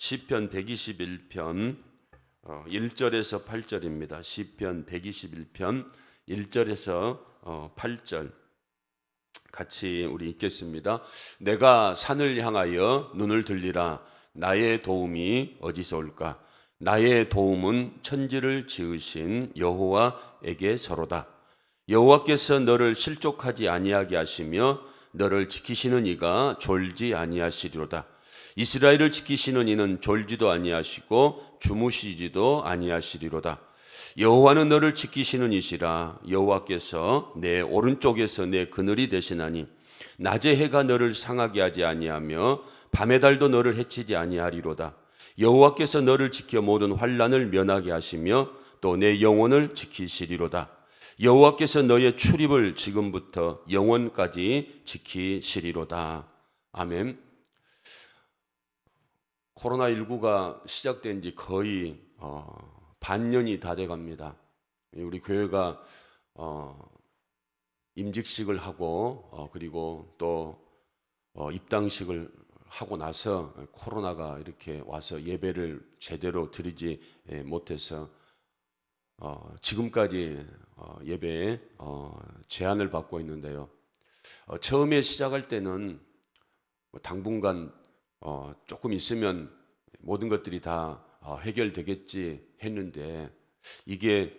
시편 121편 1절에서 8절입니다. 시편 121편 1절에서 8절 같이 우리 읽겠습니다. 내가 산을 향하여 눈을 들리라. 나의 도움이 어디서 올까? 나의 도움은 천지를 지으신 여호와에게서로다. 여호와께서 너를 실족하지 아니하게 하시며 너를 지키시는 이가 졸지 아니하시리로다. 이스라엘을 지키시는 이는 졸지도 아니하시고 주무시지도 아니하시리로다. 여호와는 너를 지키시는 이시라. 여호와께서 내 오른쪽에서 내 그늘이 되시나니 낮에 해가 너를 상하게 하지 아니하며 밤의 달도 너를 해치지 아니하리로다. 여호와께서 너를 지켜 모든 환난을 면하게 하시며 또 내 영혼을 지키시리로다. 여호와께서 너의 출입을 지금부터 영원까지 지키시리로다. 아멘. 코로나19가 시작된 지 거의 반년이 다 돼갑니다. 우리 교회가 임직식을 하고 그리고 또 입당식을 하고 나서 코로나가 이렇게 와서 예배를 제대로 드리지 못해서 지금까지 예배에 제한을 받고 있는데요. 처음에 시작할 때는 당분간 조금 있으면 모든 것들이 다 해결되겠지 했는데 이게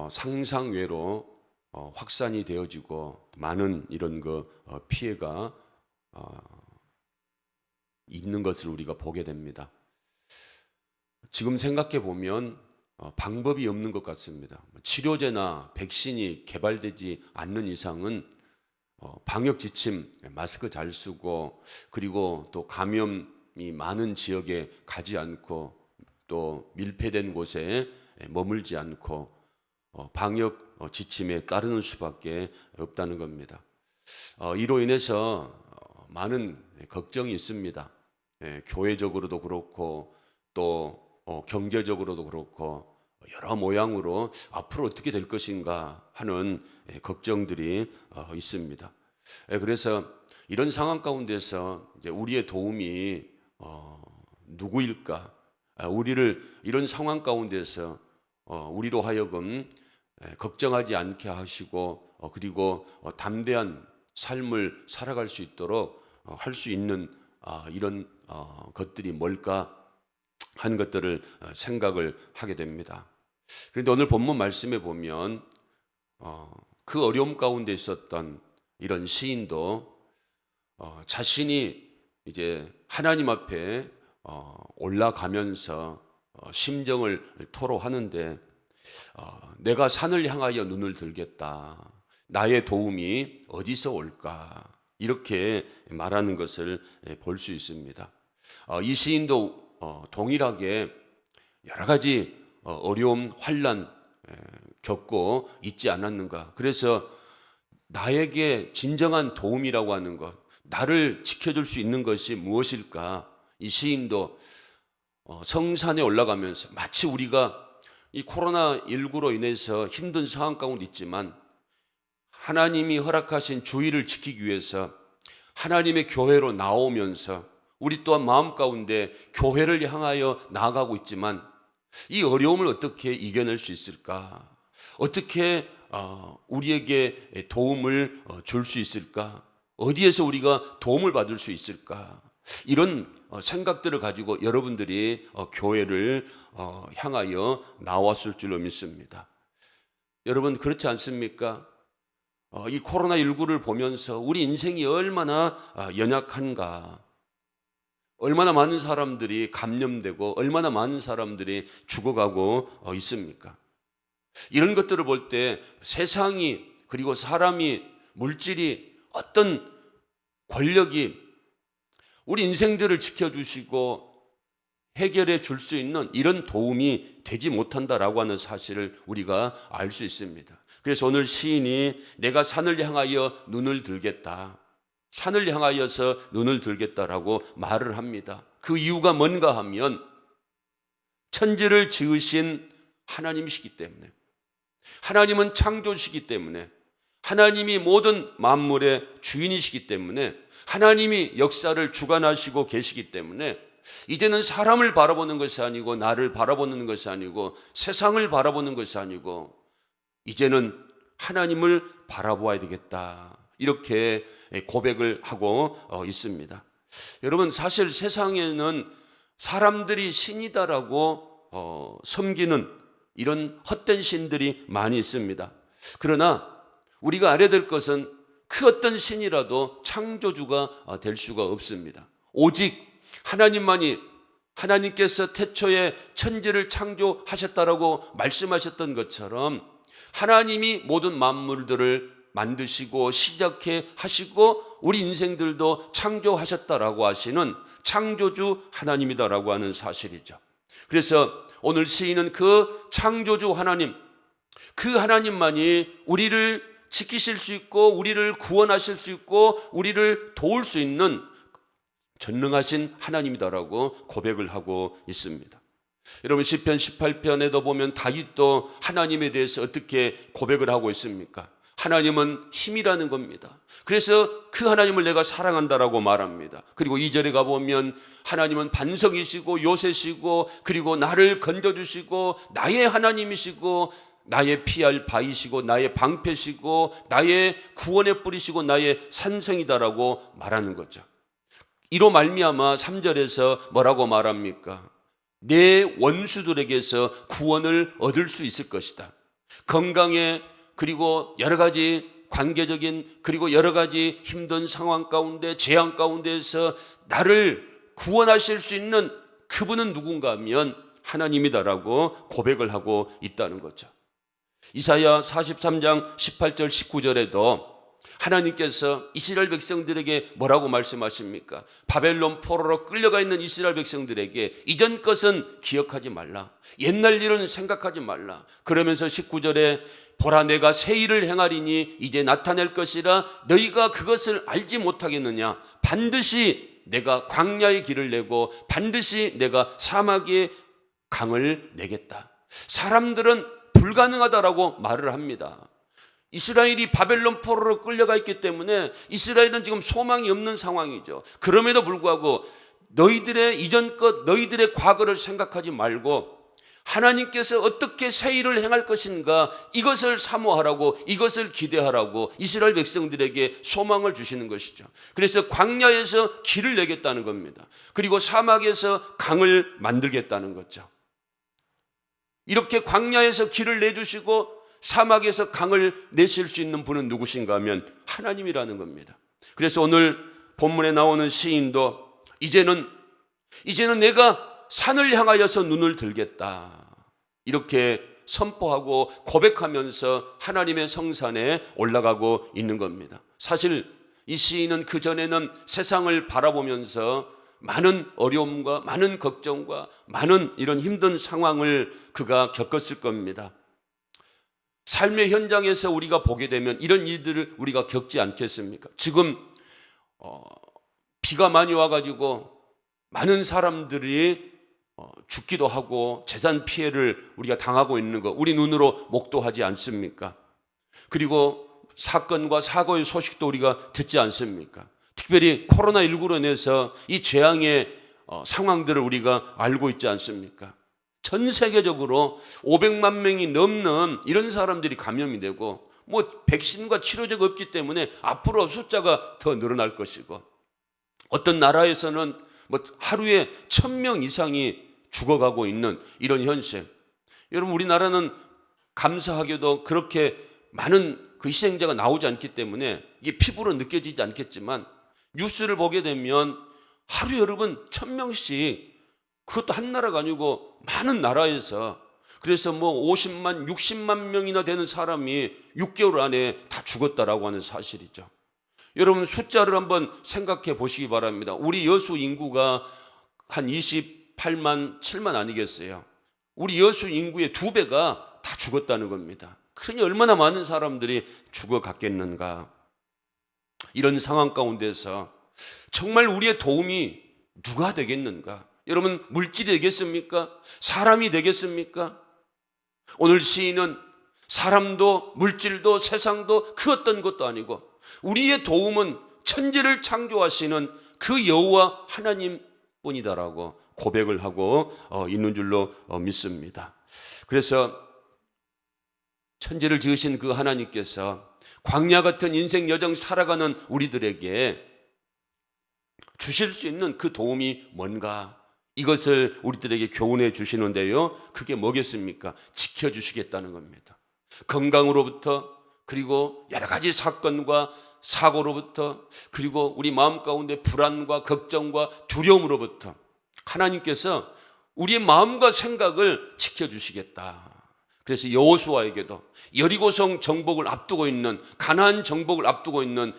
상상외로 확산이 되어지고 많은 이런 피해가 있는 것을 우리가 보게 됩니다. 지금 생각해 보면 방법이 없는 것 같습니다. 치료제나 백신이 개발되지 않는 이상은 방역 지침, 마스크 잘 쓰고 그리고 또 감염이 많은 지역에 가지 않고 또 밀폐된 곳에 머물지 않고 방역 지침에 따르는 수밖에 없다는 겁니다. 이로 인해서 많은 걱정이 있습니다. 교회적으로도 그렇고 또 경제적으로도 그렇고 여러 모양으로 앞으로 어떻게 될 것인가 하는 걱정들이 있습니다. 그래서 이런 상황 가운데서 이제 우리의 도움이 누구일까? 우리를 이런 상황 가운데서 우리로 하여금 걱정하지 않게 하시고 그리고 담대한 삶을 살아갈 수 있도록 할 수 있는 이런 것들이 뭘까 하는 것들을 생각을 하게 됩니다. 그런데 오늘 본문 말씀에 보면 그 어려움 가운데 있었던 이런 시인도 자신이 이제 하나님 앞에 올라가면서 심정을 토로하는데 내가 산을 향하여 눈을 들겠다. 나의 도움이 어디서 올까? 이렇게 말하는 것을 볼 수 있습니다. 이 시인도 동일하게 여러 가지 어려움, 환난 겪고 있지 않았는가. 그래서 나에게 진정한 도움이라고 하는 것, 나를 지켜줄 수 있는 것이 무엇일까? 이 시인도 성산에 올라가면서 마치 우리가 이 코로나19로 인해서 힘든 상황 가운데 있지만 하나님이 허락하신 주의를 지키기 위해서 하나님의 교회로 나오면서 우리 또한 마음 가운데 교회를 향하여 나아가고 있지만 이 어려움을 어떻게 이겨낼 수 있을까? 어떻게 우리에게 도움을 줄 수 있을까? 어디에서 우리가 도움을 받을 수 있을까? 이런 생각들을 가지고 여러분들이 교회를 향하여 나왔을 줄로 믿습니다. 여러분 그렇지 않습니까? 이 코로나19를 보면서 우리 인생이 얼마나 연약한가? 얼마나 많은 사람들이 감염되고 얼마나 많은 사람들이 죽어가고 있습니까? 이런 것들을 볼 때 세상이 그리고 사람이 물질이 어떤 권력이 우리 인생들을 지켜주시고 해결해 줄 수 있는 이런 도움이 되지 못한다라고 하는 사실을 우리가 알 수 있습니다. 그래서 오늘 시인이 내가 산을 향하여 눈을 들겠다. 산을 향하여서 눈을 들겠다라고 말을 합니다. 그 이유가 뭔가 하면 천지를 지으신 하나님이시기 때문에 하나님은 창조시기 때문에 하나님이 모든 만물의 주인이시기 때문에 하나님이 역사를 주관하시고 계시기 때문에 이제는 사람을 바라보는 것이 아니고 나를 바라보는 것이 아니고 세상을 바라보는 것이 아니고 이제는 하나님을 바라보아야 되겠다. 이렇게 고백을 하고 있습니다. 여러분, 사실 세상에는 사람들이 신이다라고 섬기는 이런 헛된 신들이 많이 있습니다. 그러나 우리가 알아야 될 것은 그 어떤 신이라도 창조주가 될 수가 없습니다. 오직 하나님만이, 하나님께서 태초에 천지를 창조하셨다라고 말씀하셨던 것처럼 하나님이 모든 만물들을 만드시고 시작해 하시고 우리 인생들도 창조하셨다라고 하시는 창조주 하나님이다라고 하는 사실이죠. 그래서 오늘 시인은 그 창조주 하나님, 그 하나님만이 우리를 지키실 수 있고 우리를 구원하실 수 있고 우리를 도울 수 있는 전능하신 하나님이다라고 고백을 하고 있습니다. 여러분, 시편 18편에도 보면 다윗도 하나님에 대해서 어떻게 고백을 하고 있습니까? 하나님은 힘이라는 겁니다. 그래서 그 하나님을 내가 사랑한다라고 말합니다. 그리고 2절에 가보면 하나님은 반석이시고 요새시고 그리고 나를 건져주시고 나의 하나님이시고 나의 피할 바이시고 나의 방패시고 나의 구원의 뿌리시고 나의 산성이다라고 말하는 거죠. 이로 말미암아 3절에서 뭐라고 말합니까? 내 원수들에게서 구원을 얻을 수 있을 것이다. 건강에 그리고 여러 가지 관계적인 그리고 여러 가지 힘든 상황 가운데 재앙 가운데에서 나를 구원하실 수 있는 그분은 누군가 하면 하나님이다라고 고백을 하고 있다는 거죠. 이사야 43장 18절 19절에도 하나님께서 이스라엘 백성들에게 뭐라고 말씀하십니까? 바벨론 포로로 끌려가 있는 이스라엘 백성들에게 이전 것은 기억하지 말라. 옛날 일은 생각하지 말라. 그러면서 19절에 보라, 내가 새 일을 행하리니 이제 나타낼 것이라 너희가 그것을 알지 못하겠느냐? 반드시 내가 광야의 길을 내고 반드시 내가 사막의 강을 내겠다. 사람들은 불가능하다라고 말을 합니다. 이스라엘이 바벨론 포로로 끌려가 있기 때문에 이스라엘은 지금 소망이 없는 상황이죠. 그럼에도 불구하고 너희들의 이전 것, 너희들의 과거를 생각하지 말고 하나님께서 어떻게 새 일을 행할 것인가 이것을 사모하라고, 이것을 기대하라고 이스라엘 백성들에게 소망을 주시는 것이죠. 그래서 광야에서 길을 내겠다는 겁니다. 그리고 사막에서 강을 만들겠다는 거죠. 이렇게 광야에서 길을 내주시고 사막에서 강을 내실 수 있는 분은 누구신가 하면 하나님이라는 겁니다. 그래서 오늘 본문에 나오는 시인도 이제는 내가 산을 향하여서 눈을 들겠다 이렇게 선포하고 고백하면서 하나님의 성산에 올라가고 있는 겁니다. 사실 이 시인은 그전에는 세상을 바라보면서 많은 어려움과 많은 걱정과 많은 이런 힘든 상황을 그가 겪었을 겁니다. 삶의 현장에서 우리가 보게 되면 이런 일들을 우리가 겪지 않겠습니까? 지금 비가 많이 와가지고 많은 사람들이 죽기도 하고 재산 피해를 우리가 당하고 있는 거 우리 눈으로 목도하지 않습니까? 그리고 사건과 사고의 소식도 우리가 듣지 않습니까? 특별히 코로나19로 인해서 이 재앙의 상황들을 우리가 알고 있지 않습니까? 전 세계적으로 500만 명이 넘는 이런 사람들이 감염이 되고 백신과 치료제가 없기 때문에 앞으로 숫자가 더 늘어날 것이고 어떤 나라에서는 하루에 1000명 이상이 죽어가고 있는 이런 현실. 여러분, 우리나라는 감사하게도 그렇게 많은 그 희생자가 나오지 않기 때문에 이게 피부로 느껴지지 않겠지만 뉴스를 보게 되면 하루 여러분 1000명씩 그것도 한 나라가 아니고 많은 나라에서 그래서 50만, 60만 명이나 되는 사람이 6개월 안에 다 죽었다라고 하는 사실이죠. 여러분 숫자를 한번 생각해 보시기 바랍니다. 우리 여수 인구가 한 28만, 7만 아니겠어요? 우리 여수 인구의 2배가 다 죽었다는 겁니다. 그러니 얼마나 많은 사람들이 죽어갔겠는가. 이런 상황 가운데서 정말 우리의 도움이 누가 되겠는가? 여러분, 물질이 되겠습니까? 사람이 되겠습니까? 오늘 시인은 사람도 물질도 세상도 그 어떤 것도 아니고 우리의 도움은 천지를 창조하시는 그 여호와 하나님뿐이다라고 고백을 하고 있는 줄로 믿습니다. 그래서 천지를 지으신 그 하나님께서 광야 같은 인생 여정 살아가는 우리들에게 주실 수 있는 그 도움이 뭔가, 이것을 우리들에게 교훈해 주시는데요, 그게 뭐겠습니까? 지켜주시겠다는 겁니다. 건강으로부터, 그리고 여러 가지 사건과 사고로부터, 그리고 우리 마음 가운데 불안과 걱정과 두려움으로부터 하나님께서 우리의 마음과 생각을 지켜주시겠다. 그래서 여호수아에게도 여리고성 정복을 앞두고 있는, 가나안 정복을 앞두고 있는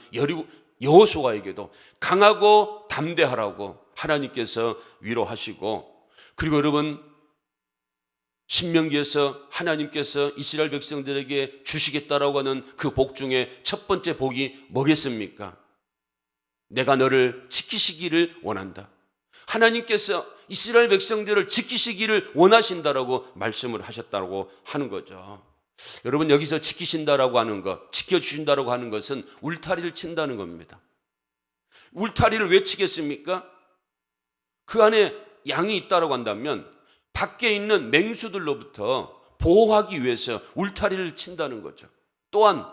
여호수아에게도 강하고 담대하라고 하나님께서 위로하시고, 그리고 여러분, 신명기에서 하나님께서 이스라엘 백성들에게 주시겠다라고 하는 그 복 중에 첫 번째 복이 뭐겠습니까? 내가 너를 지키시기를 원한다. 하나님께서 이스라엘 백성들을 지키시기를 원하신다라고 말씀을 하셨다고 하는 거죠. 여러분, 여기서 지키신다라고 하는 것, 지켜주신다라고 하는 것은 울타리를 친다는 겁니다. 울타리를 왜 치겠습니까? 그 안에 양이 있다라고 한다면 밖에 있는 맹수들로부터 보호하기 위해서 울타리를 친다는 거죠. 또한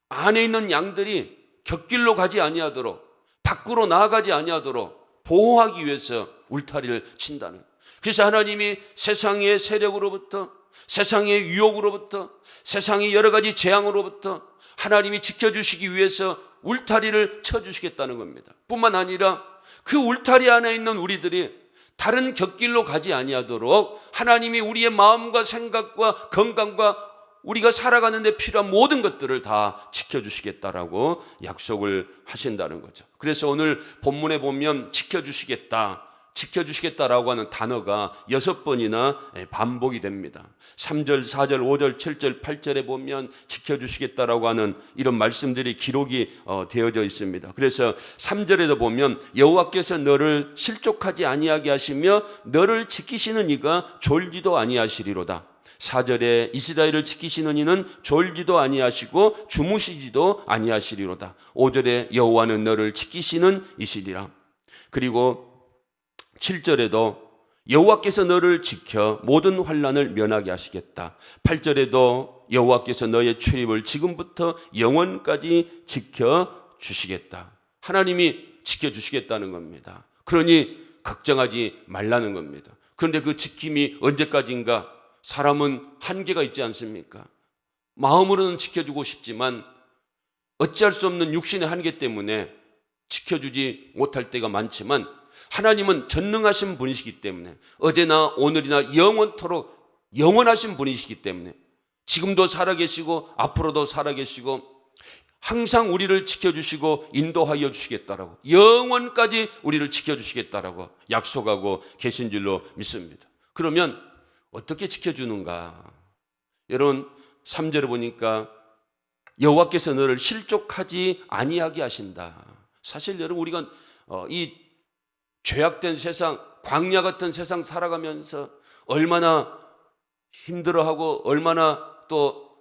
안에 있는 양들이 곁길로 가지 아니하도록, 밖으로 나아가지 아니하도록 보호하기 위해서 울타리를 친다는 거예요. 그래서 하나님이 세상의 세력으로부터, 세상의 유혹으로부터, 세상의 여러 가지 재앙으로부터 하나님이 지켜주시기 위해서 울타리를 쳐주시겠다는 겁니다. 뿐만 아니라 그 울타리 안에 있는 우리들이 다른 곁길로 가지 아니하도록 하나님이 우리의 마음과 생각과 건강과 우리가 살아가는 데 필요한 모든 것들을 다 지켜주시겠다라고 약속을 하신다는 거죠. 그래서 오늘 본문에 보면 지켜주시겠다라고 하는 단어가 6번이나 반복이 됩니다. 3절, 4절, 5절, 7절, 8절에 보면 지켜주시겠다라고 하는 이런 말씀들이 기록이 되어져 있습니다. 그래서 3절에도 보면 여호와께서 너를 실족하지 아니하게 하시며 너를 지키시는 이가 졸지도 아니하시리로다. 4절에 이스라엘을 지키시는 이는 졸지도 아니하시고 주무시지도 아니하시리로다. 5절에 여호와는 너를 지키시는 이시리라. 그리고 7절에도 여호와께서 너를 지켜 모든 환난을 면하게 하시겠다. 8절에도 여호와께서 너의 출입을 지금부터 영원까지 지켜주시겠다. 하나님이 지켜주시겠다는 겁니다. 그러니 걱정하지 말라는 겁니다. 그런데 그 지킴이 언제까지인가? 사람은 한계가 있지 않습니까? 마음으로는 지켜주고 싶지만 어찌할 수 없는 육신의 한계 때문에 지켜주지 못할 때가 많지만, 하나님은 전능하신 분이시기 때문에, 어제나 오늘이나 영원토록 영원하신 분이시기 때문에 지금도 살아계시고 앞으로도 살아계시고 항상 우리를 지켜주시고 인도하여 주시겠다라고, 영원까지 우리를 지켜주시겠다라고 약속하고 계신 줄로 믿습니다. 그러면 어떻게 지켜주는가? 여러분, 3절에 보니까 여호와께서 너를 실족하지 아니하게 하신다. 사실 여러분, 우리가 이 죄악된 세상, 광야 같은 세상 살아가면서 얼마나 힘들어하고 얼마나 또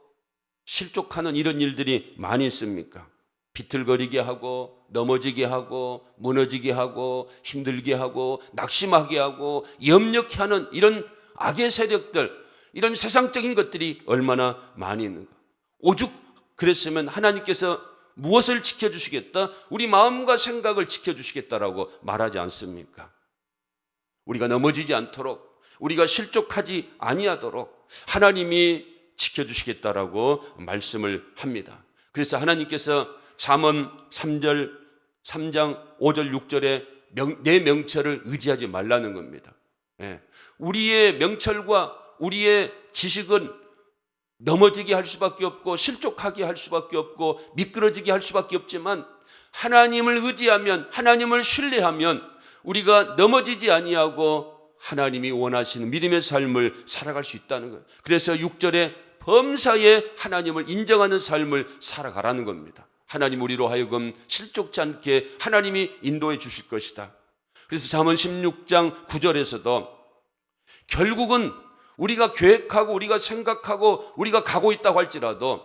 실족하는 이런 일들이 많이 있습니까? 비틀거리게 하고 넘어지게 하고 무너지게 하고 힘들게 하고 낙심하게 하고 염려케 하는 이런 악의 세력들, 이런 세상적인 것들이 얼마나 많이 있는가. 오죽 그랬으면 하나님께서 무엇을 지켜주시겠다? 우리 마음과 생각을 지켜주시겠다라고 말하지 않습니까? 우리가 넘어지지 않도록, 우리가 실족하지 아니하도록 하나님이 지켜주시겠다라고 말씀을 합니다. 그래서 하나님께서 잠언 3장 5절 6절에 내 명철을 의지하지 말라는 겁니다. 우리의 명철과 우리의 지식은 넘어지게 할 수밖에 없고 실족하게 할 수밖에 없고 미끄러지게 할 수밖에 없지만, 하나님을 의지하면, 하나님을 신뢰하면 우리가 넘어지지 아니하고 하나님이 원하시는 믿음의 삶을 살아갈 수 있다는 거예요. 그래서 6절에 범사에 하나님을 인정하는 삶을 살아가라는 겁니다. 하나님 우리로 하여금 실족지 않게 하나님이 인도해 주실 것이다. 그래서 잠언 16장 9절에서도 결국은 우리가 계획하고 우리가 생각하고 우리가 가고 있다고 할지라도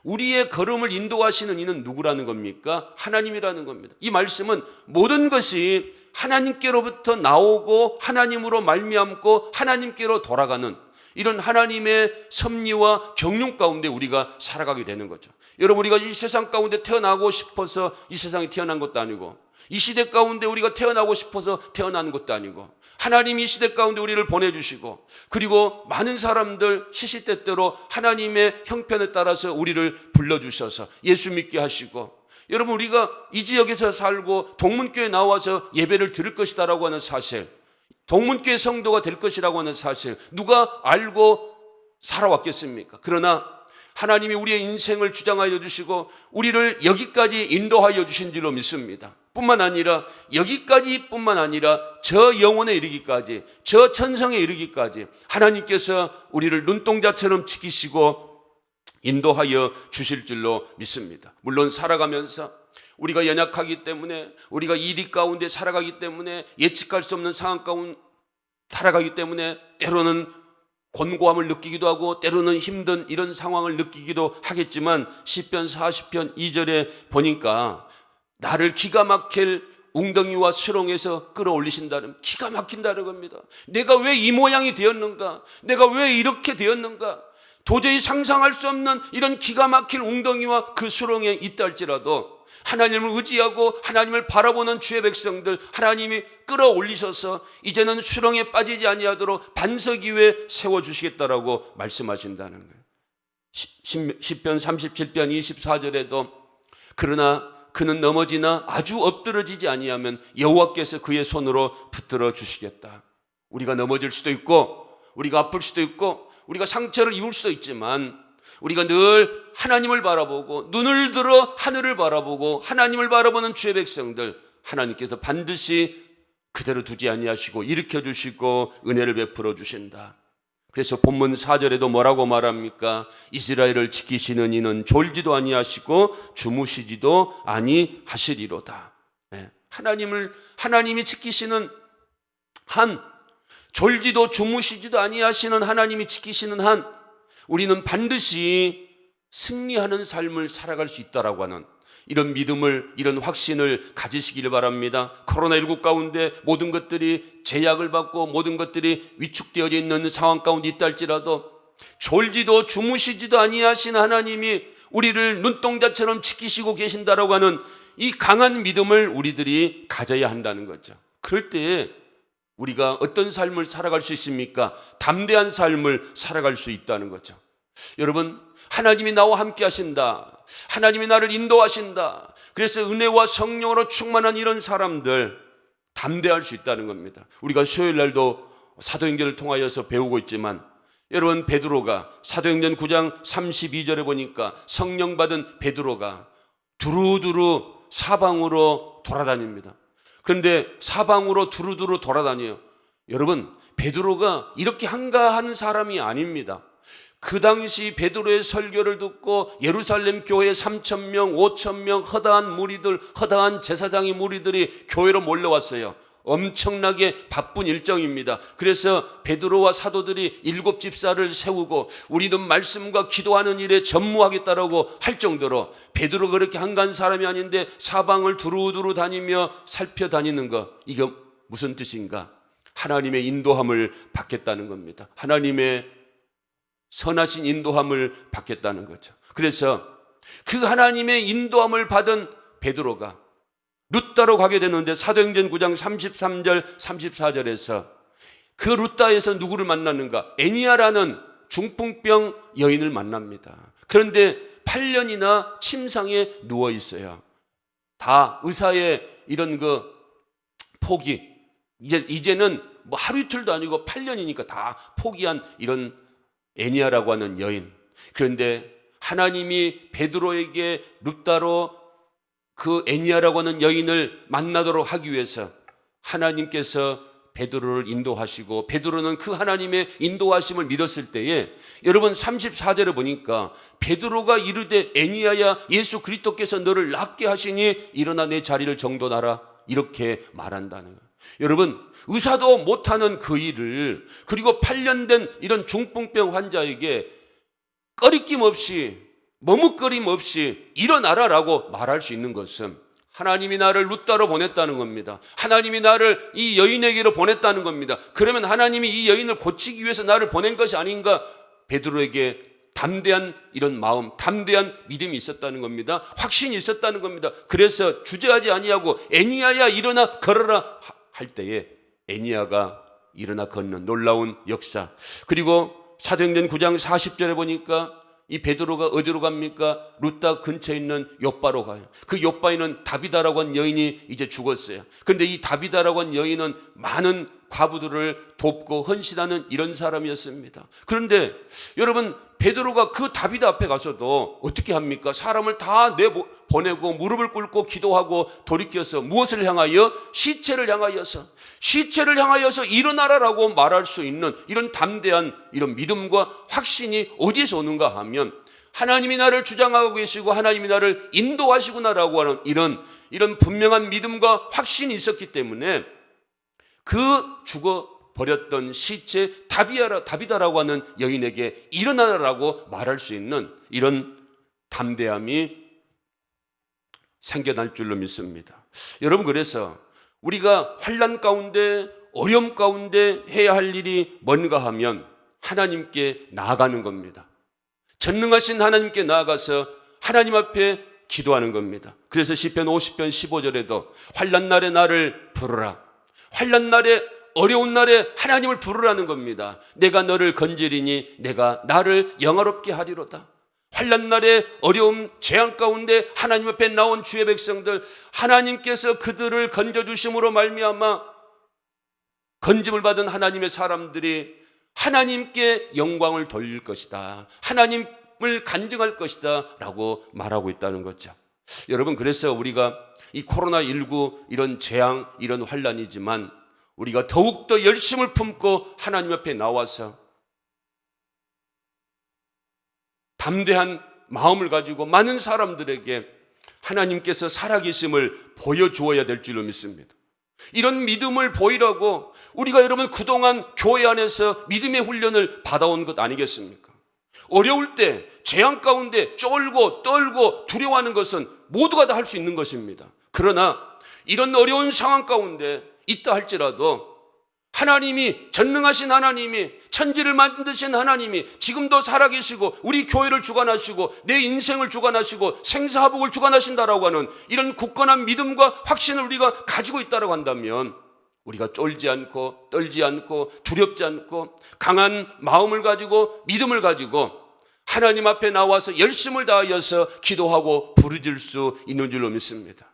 우리의 걸음을 인도하시는 이는 누구라는 겁니까? 하나님이라는 겁니다. 이 말씀은 모든 것이 하나님께로부터 나오고 하나님으로 말미암고 하나님께로 돌아가는 이런 하나님의 섭리와 경륜 가운데 우리가 살아가게 되는 거죠. 여러분, 우리가 이 세상 가운데 태어나고 싶어서 이 세상에 태어난 것도 아니고, 이 시대 가운데 우리가 태어나고 싶어서 태어난 것도 아니고, 하나님이 이 시대 가운데 우리를 보내주시고, 그리고 많은 사람들 시시때때로 하나님의 형편에 따라서 우리를 불러주셔서 예수 믿게 하시고, 여러분, 우리가 이 지역에서 살고 동문교회 나와서 예배를 드릴 것이다라고 하는 사실, 동문교회 성도가 될 것이라고 하는 사실, 누가 알고 살아왔겠습니까? 그러나 하나님이 우리의 인생을 주장하여 주시고 우리를 여기까지 인도하여 주신 줄로 믿습니다. 뿐만 아니라 여기까지뿐만 아니라 저 영혼에 이르기까지, 저 천성에 이르기까지 하나님께서 우리를 눈동자처럼 지키시고 인도하여 주실 줄로 믿습니다. 물론 살아가면서 우리가 연약하기 때문에, 우리가 이리 가운데 살아가기 때문에, 예측할 수 없는 상황 가운데 살아가기 때문에 때로는 곤고함을 느끼기도 하고 때로는 힘든 이런 상황을 느끼기도 하겠지만, 시편 40편 2절에 보니까 나를 기가 막힐 웅덩이와 수렁에서 끌어올리신다는, 기가 막힌다는 겁니다. 내가 왜 이 모양이 되었는가? 내가 왜 이렇게 되었는가? 도저히 상상할 수 없는 이런 기가 막힐 웅덩이와 그 수렁에 있다 할지라도 하나님을 의지하고 하나님을 바라보는 주의 백성들, 하나님이 끌어올리셔서 이제는 수렁에 빠지지 아니하도록 반석 위에 세워주시겠다라고 말씀하신다는 거예요. 시편 37편 24절에도 그러나 그는 넘어지나 아주 엎드러지지 아니하면 여호와께서 그의 손으로 붙들어 주시겠다. 우리가 넘어질 수도 있고 우리가 아플 수도 있고 우리가 상처를 입을 수도 있지만, 우리가 늘 하나님을 바라보고 눈을 들어 하늘을 바라보고 하나님을 바라보는 주의 백성들, 하나님께서 반드시 그대로 두지 아니하시고 일으켜 주시고 은혜를 베풀어 주신다. 그래서 본문 4절에도 뭐라고 말합니까? 이스라엘을 지키시는 이는 졸지도 아니하시고 주무시지도 아니하시리로다. 하나님이 지키시는 한, 졸지도 주무시지도 아니하시는 하나님이 지키시는 한, 우리는 반드시 승리하는 삶을 살아갈 수 있다라고 하는 이런 믿음을, 이런 확신을 가지시기를 바랍니다. 코로나19 가운데 모든 것들이 제약을 받고 모든 것들이 위축되어져 있는 상황 가운데 있다 할지라도 졸지도 주무시지도 아니하시는 하나님이 우리를 눈동자처럼 지키시고 계신다라고 하는 이 강한 믿음을 우리들이 가져야 한다는 거죠. 그럴 때에 우리가 어떤 삶을 살아갈 수 있습니까? 담대한 삶을 살아갈 수 있다는 거죠. 여러분, 하나님이 나와 함께 하신다, 하나님이 나를 인도하신다, 그래서 은혜와 성령으로 충만한 이런 사람들, 담대할 수 있다는 겁니다. 우리가 수요일 날도 사도행전을 통하여서 배우고 있지만, 여러분, 베드로가 사도행전 9장 32절에 보니까 성령 받은 베드로가 두루두루 사방으로 돌아다닙니다. 그런데 사방으로 두루두루 돌아다녀요. 여러분, 베드로가 이렇게 한가한 사람이 아닙니다. 그 당시 베드로의 설교를 듣고 예루살렘 교회 3,000명, 5,000명 허다한 무리들, 허다한 제사장의 무리들이 교회로 몰려왔어요. 엄청나게 바쁜 일정입니다. 그래서 베드로와 사도들이 7집사를 세우고 우리는 말씀과 기도하는 일에 전무하겠다라고 할 정도로, 베드로가 그렇게 한가한 사람이 아닌데 사방을 두루두루 다니며 살펴다니는 것, 이게 무슨 뜻인가? 하나님의 인도함을 받겠다는 겁니다. 하나님의 선하신 인도함을 받겠다는 거죠. 그래서 그 하나님의 인도함을 받은 베드로가 룻다로 가게 되는데, 사도행전 9장 33절 34절에서 그 룻다에서 누구를 만났는가? 애니야라는 중풍병 여인을 만납니다. 그런데 8년이나 침상에 누워 있어요. 다 의사의 이런 그 포기, 이제는 뭐 하루 이틀도 아니고 8년이니까 다 포기한 이런 애니야라고 하는 여인. 그런데 하나님이 베드로에게 룻다로 그 애니야라고 하는 여인을 만나도록 하기 위해서 하나님께서 베드로를 인도하시고, 베드로는 그 하나님의 인도하심을 믿었을 때에, 여러분 34절에 보니까 베드로가 이르되 애니야야, 예수 그리스도께서 너를 낫게 하시니 일어나 내 자리를 정돈하라, 이렇게 말한다는 거예요. 여러분, 의사도 못하는 그 일을, 그리고 8년 된 이런 중풍병 환자에게 꺼리낌 없이, 머뭇거림 없이 일어나라라고 말할 수 있는 것은 하나님이 나를 룻다로 보냈다는 겁니다. 하나님이 나를 이 여인에게로 보냈다는 겁니다. 그러면 하나님이 이 여인을 고치기 위해서 나를 보낸 것이 아닌가? 베드로에게 담대한 이런 마음, 담대한 믿음이 있었다는 겁니다. 확신이 있었다는 겁니다. 그래서 주저하지 아니하고 애니야야 일어나 걸어라 할 때에 애니야가 일어나 걷는 놀라운 역사. 그리고 사도행전 9장 40절에 보니까 이 베드로가 어디로 갑니까? 룻다 근처에 있는 욥바로 가요. 그 욥바에는 다비다라고 한 여인이 이제 죽었어요. 그런데 이 다비다라고 한 여인은 많은 과부들을 돕고 헌신하는 이런 사람이었습니다. 그런데 여러분, 베드로가 그 다비다 앞에 가서도 어떻게 합니까? 사람을 다 내보내고 무릎을 꿇고 기도하고 돌이켜서 무엇을 향하여? 시체를 향하여서 일어나라라고 말할 수 있는 이런 담대한 이런 믿음과 확신이 어디서 오는가 하면 하나님이 나를 주장하고 계시고 하나님이 나를 인도하시구나라고 하는 이런 분명한 믿음과 확신이 있었기 때문에 그 죽어버렸던 시체 다비다라고 하는 여인에게 일어나라고 말할 수 있는 이런 담대함이 생겨날 줄로 믿습니다. 여러분, 그래서 우리가 환난 가운데 어려움 가운데 해야 할 일이 뭔가 하면 하나님께 나아가는 겁니다. 전능하신 하나님께 나아가서 하나님 앞에 기도하는 겁니다. 그래서 시편 50편 15절에도 환난 날에 나를 부르라. 환난 날에 어려운 날에 하나님을 부르라는 겁니다. 내가 너를 건지리니 내가 나를 영화롭게 하리로다. 환난 날에 어려움 재앙 가운데 하나님 앞에 나온 주의 백성들, 하나님께서 그들을 건져주심으로 말미암아 건짐을 받은 하나님의 사람들이 하나님께 영광을 돌릴 것이다, 하나님을 간증할 것이다 라고 말하고 있다는 거죠. 여러분, 그래서 우리가 이 코로나19 이런 재앙, 이런 환난이지만 우리가 더욱더 열심을 품고 하나님 앞에 나와서 담대한 마음을 가지고 많은 사람들에게 하나님께서 살아계심을 보여주어야 될 줄로 믿습니다. 이런 믿음을 보이라고 우리가 여러분 그동안 교회 안에서 믿음의 훈련을 받아온 것 아니겠습니까? 어려울 때 재앙 가운데 쫄고 떨고 두려워하는 것은 모두가 다 할 수 있는 것입니다. 그러나 이런 어려운 상황 가운데 있다 할지라도 하나님이, 전능하신 하나님이, 천지를 만드신 하나님이 지금도 살아계시고 우리 교회를 주관하시고 내 인생을 주관하시고 생사화복을 주관하신다라고 하는 이런 굳건한 믿음과 확신을 우리가 가지고 있다고 한다면 우리가 쫄지 않고 떨지 않고 두렵지 않고 강한 마음을 가지고 믿음을 가지고 하나님 앞에 나와서 열심을 다하여서 기도하고 부르짖을 수 있는 줄로 믿습니다.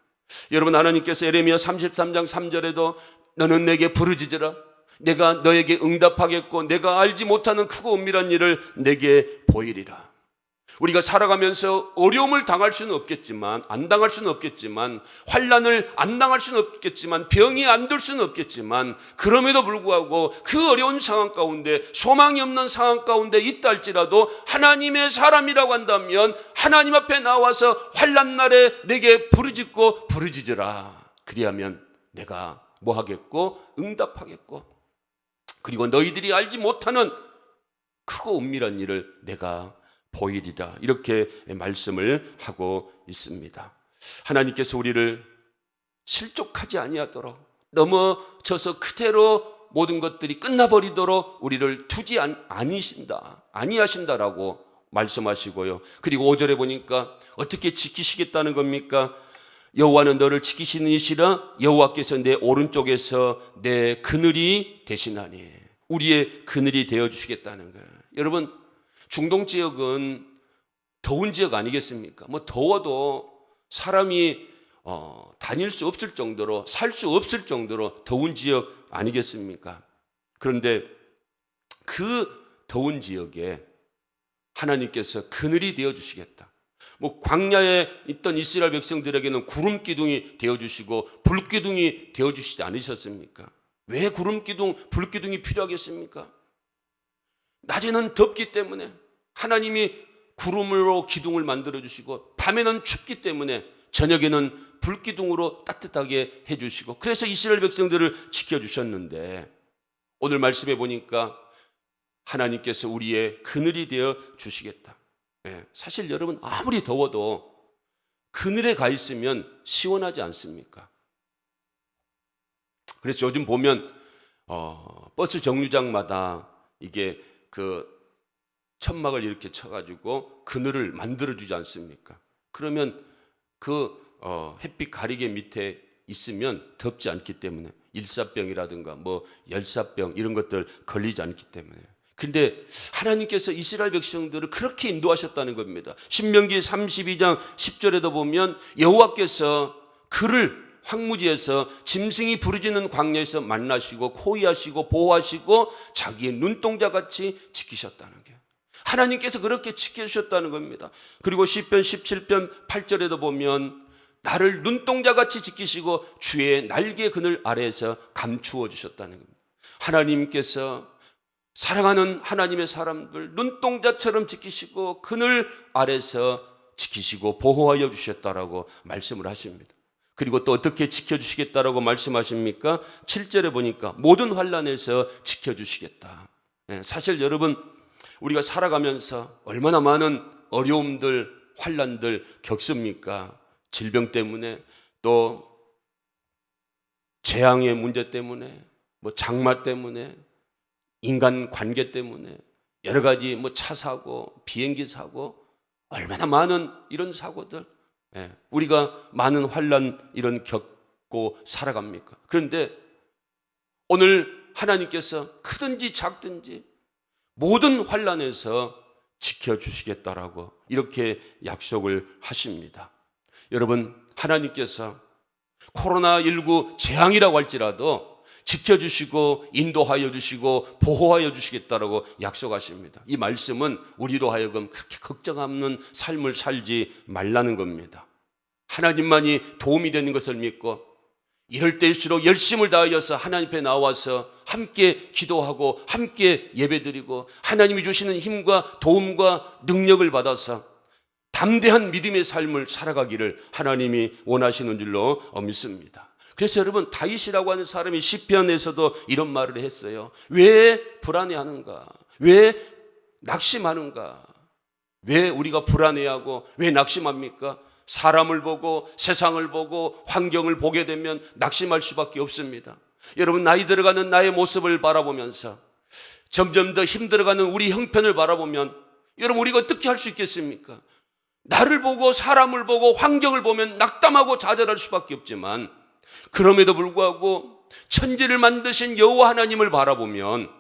여러분, 하나님께서 예레미야 33장 3절에도 너는 내게 부르짖으라. 내가 너에게 응답하겠고 내가 알지 못하는 크고 은밀한 일을 내게 보이리라. 우리가 살아가면서 어려움을 당할 수는 없겠지만, 안 당할 수는 없겠지만, 환난을 안 당할 수는 없겠지만, 병이 안 들 수는 없겠지만, 그럼에도 불구하고 그 어려운 상황 가운데, 소망이 없는 상황 가운데 있다 할지라도 하나님의 사람이라고 한다면 하나님 앞에 나와서 환난 날에 내게 부르짖고 부르짖으라. 그리하면 내가 뭐 하겠고? 응답하겠고, 그리고 너희들이 알지 못하는 크고 은밀한 일을 내가 보이리라. 이렇게 말씀을 하고 있습니다. 하나님께서 우리를 실족하지 아니하도록, 넘어져서 그대로 모든 것들이 끝나버리도록 우리를 두지 아니하신다라고 말씀하시고요. 그리고 5절에 보니까 어떻게 지키시겠다는 겁니까? 여호와는 너를 지키시는 이시라. 여호와께서 내 오른쪽에서 내 그늘이 되시나니. 우리의 그늘이 되어주시겠다는 거예요. 여러분, 중동 지역은 더운 지역 아니겠습니까? 뭐 더워도 사람이 다닐 수 없을 정도로, 살 수 없을 정도로 더운 지역 아니겠습니까? 그런데 그 더운 지역에 하나님께서 그늘이 되어주시겠다. 뭐 광야에 있던 이스라엘 백성들에게는 구름 기둥이 되어주시고 불 기둥이 되어주시지 않으셨습니까? 왜 구름 기둥, 불 기둥이 필요하겠습니까? 낮에는 덥기 때문에 하나님이 구름으로 기둥을 만들어주시고, 밤에는 춥기 때문에 저녁에는 불 기둥으로 따뜻하게 해주시고, 그래서 이스라엘 백성들을 지켜주셨는데, 오늘 말씀해 보니까 하나님께서 우리의 그늘이 되어 주시겠다. 사실 여러분, 아무리 더워도 그늘에 가 있으면 시원하지 않습니까? 그래서 요즘 보면 버스 정류장마다 이게 그 천막을 이렇게 쳐가지고 그늘을 만들어주지 않습니까? 그러면 그 햇빛 가리개 밑에 있으면 덥지 않기 때문에 일사병이라든가 뭐 열사병 이런 것들 걸리지 않기 때문에. 근데 하나님께서 이스라엘 백성들을 그렇게 인도하셨다는 겁니다. 신명기 32장 10절에도 보면 여호와께서 그를 황무지에서 짐승이 부르짖는 광야에서 만나시고 코이하시고 보호하시고 자기의 눈동자같이 지키셨다는 거예요. 하나님께서 그렇게 지켜주셨다는 겁니다. 그리고 시편 17편 8절에도 보면 나를 눈동자같이 지키시고 주의 날개 그늘 아래에서 감추어 주셨다는 겁니다. 하나님께서 사랑하는 하나님의 사람들 눈동자처럼 지키시고 그늘 아래서 지키시고 보호하여 주셨다라고 말씀을 하십니다. 그리고 또 어떻게 지켜주시겠다라고 말씀하십니까? 7절에 보니까 모든 환난에서 지켜주시겠다. 사실 여러분 우리가 살아가면서 얼마나 많은 어려움들 환난들 겪습니까? 질병 때문에 또 재앙의 문제 때문에 뭐 장마 때문에 인간 관계 때문에 여러 가지 뭐 차 사고 비행기 사고 얼마나 많은 이런 사고들 우리가 많은 환난 이런 겪고 살아갑니까? 그런데 오늘 하나님께서 크든지 작든지 모든 환난에서 지켜주시겠다라고 이렇게 약속을 하십니다. 여러분 하나님께서 코로나19 재앙이라고 할지라도 지켜주시고 인도하여 주시고 보호하여 주시겠다라고 약속하십니다. 이 말씀은 우리로 하여금 그렇게 걱정 없는 삶을 살지 말라는 겁니다. 하나님만이 도움이 되는 것을 믿고 이럴 때일수록 열심을 다하여서 하나님 앞에 나와서 함께 기도하고 함께 예배드리고 하나님이 주시는 힘과 도움과 능력을 받아서 담대한 믿음의 삶을 살아가기를 하나님이 원하시는 줄로 믿습니다. 그래서 여러분 다윗이라고 하는 사람이 시편에서도 이런 말을 했어요. 왜 불안해하는가? 왜 낙심하는가? 왜 우리가 불안해하고 왜 낙심합니까? 사람을 보고 세상을 보고 환경을 보게 되면 낙심할 수밖에 없습니다. 여러분 나이 들어가는 나의 모습을 바라보면서 점점 더 힘들어가는 우리 형편을 바라보면 여러분 우리가 어떻게 할 수 있겠습니까? 나를 보고 사람을 보고 환경을 보면 낙담하고 좌절할 수밖에 없지만 그럼에도 불구하고 천지를 만드신 여호와 하나님을 바라보면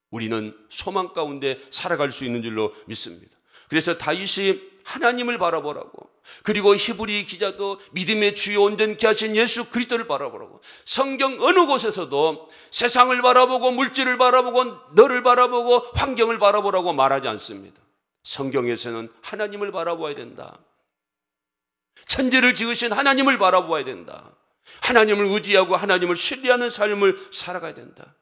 우리는 소망 가운데 살아갈 수 있는 줄로 믿습니다. 그래서 다윗이 하나님을 바라보라고 그리고 히브리 기자도 믿음의 주요 온전케 하신 예수 그리스도를 바라보라고 성경 어느 곳에서도 세상을 바라보고 물질을 바라보고 너를 바라보고 환경을 바라보라고 말하지 않습니다. 성경에서는 하나님을 바라보아야 된다. 천지를 지으신 하나님을 바라보아야 된다. 하나님을 의지하고 하나님을 신뢰하는 삶을 살아가야 된다.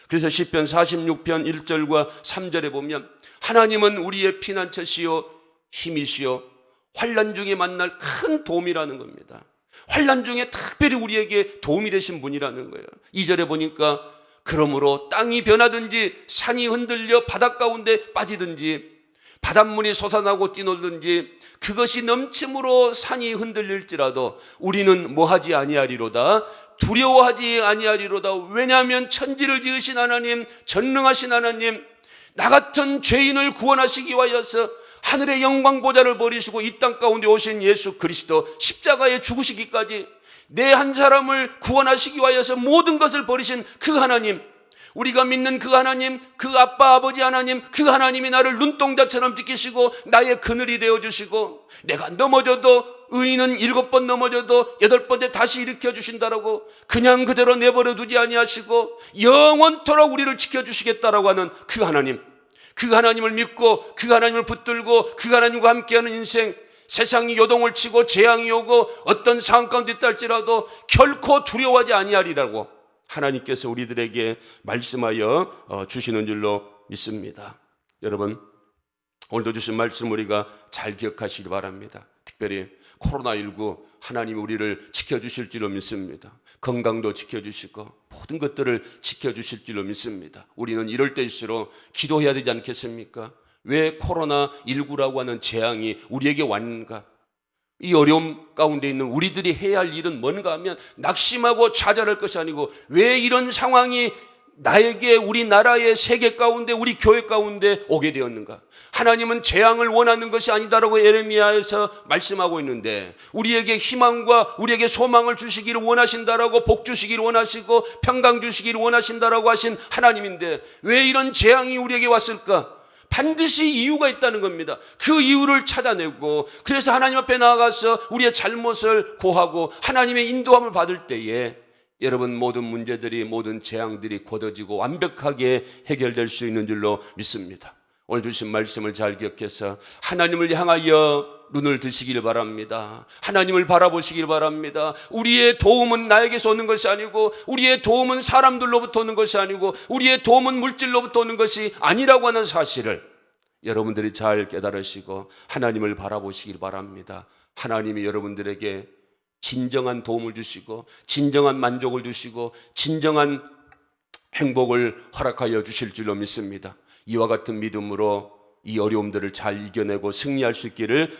그래서 시편 46편 1절과 3절에 보면 하나님은 우리의 피난처시요 힘이시요 환난 중에 만날 큰 도움이라는 겁니다. 환난 중에 특별히 우리에게 도움이 되신 분이라는 거예요. 2절에 보니까 그러므로 땅이 변하든지 산이 흔들려 바닷 가운데 빠지든지 바닷물이 솟아나고 뛰놀든지 그것이 넘침으로 산이 흔들릴지라도 우리는 뭐하지 아니하리로다 두려워하지 아니하리로다. 왜냐하면 천지를 지으신 하나님 전능하신 하나님 나 같은 죄인을 구원하시기 위하여서 하늘의 영광 보좌를 버리시고 이 땅 가운데 오신 예수 그리스도 십자가에 죽으시기까지 내 한 사람을 구원하시기 위하여서 모든 것을 버리신 그 하나님 우리가 믿는 그 하나님 그 아빠 아버지 하나님 그 하나님이 나를 눈동자처럼 지키시고 나의 그늘이 되어주시고 내가 넘어져도 의인은 7번 넘어져도 8번째 다시 일으켜주신다라고 그냥 그대로 내버려 두지 아니하시고 영원토록 우리를 지켜주시겠다라고 하는 그 하나님 그 하나님을 믿고 그 하나님을 붙들고 그 하나님과 함께하는 인생 세상이 요동을 치고 재앙이 오고 어떤 상황 가운데 있다 할지라도 결코 두려워하지 아니하리라고 하나님께서 우리들에게 말씀하여 주시는 줄로 믿습니다. 여러분 오늘도 주신 말씀 우리가 잘 기억하시기 바랍니다. 특별히 코로나19 하나님이 우리를 지켜주실 줄로 믿습니다. 건강도 지켜주시고 모든 것들을 지켜주실 줄로 믿습니다. 우리는 이럴 때일수록 기도해야 되지 않겠습니까? 왜 코로나19라고 하는 재앙이 우리에게 왔는가? 이 어려움 가운데 있는 우리들이 해야 할 일은 뭔가 하면 낙심하고 좌절할 것이 아니고 왜 이런 상황이 나에게 우리나라의 세계 가운데 우리 교회 가운데 오게 되었는가? 하나님은 재앙을 원하는 것이 아니다라고 예레미야에서 말씀하고 있는데 우리에게 희망과 우리에게 소망을 주시기를 원하신다라고 복 주시기를 원하시고 평강 주시기를 원하신다라고 하신 하나님인데 왜 이런 재앙이 우리에게 왔을까? 반드시 이유가 있다는 겁니다. 그 이유를 찾아내고 그래서 하나님 앞에 나아가서 우리의 잘못을 고하고 하나님의 인도함을 받을 때에 여러분 모든 문제들이 모든 재앙들이 곧어지고 완벽하게 해결될 수 있는 줄로 믿습니다. 오늘 주신 말씀을 잘 기억해서 하나님을 향하여 눈을 드시길 바랍니다. 하나님을 바라보시길 바랍니다. 우리의 도움은 나에게서 오는 것이 아니고 우리의 도움은 사람들로부터 오는 것이 아니고 우리의 도움은 물질로부터 오는 것이 아니라고 하는 사실을 여러분들이 잘 깨달으시고 하나님을 바라보시길 바랍니다. 하나님이 여러분들에게 진정한 도움을 주시고 진정한 만족을 주시고 진정한 행복을 허락하여 주실 줄로 믿습니다. 이와 같은 믿음으로 이 어려움들을 잘 이겨내고 승리할 수 있기를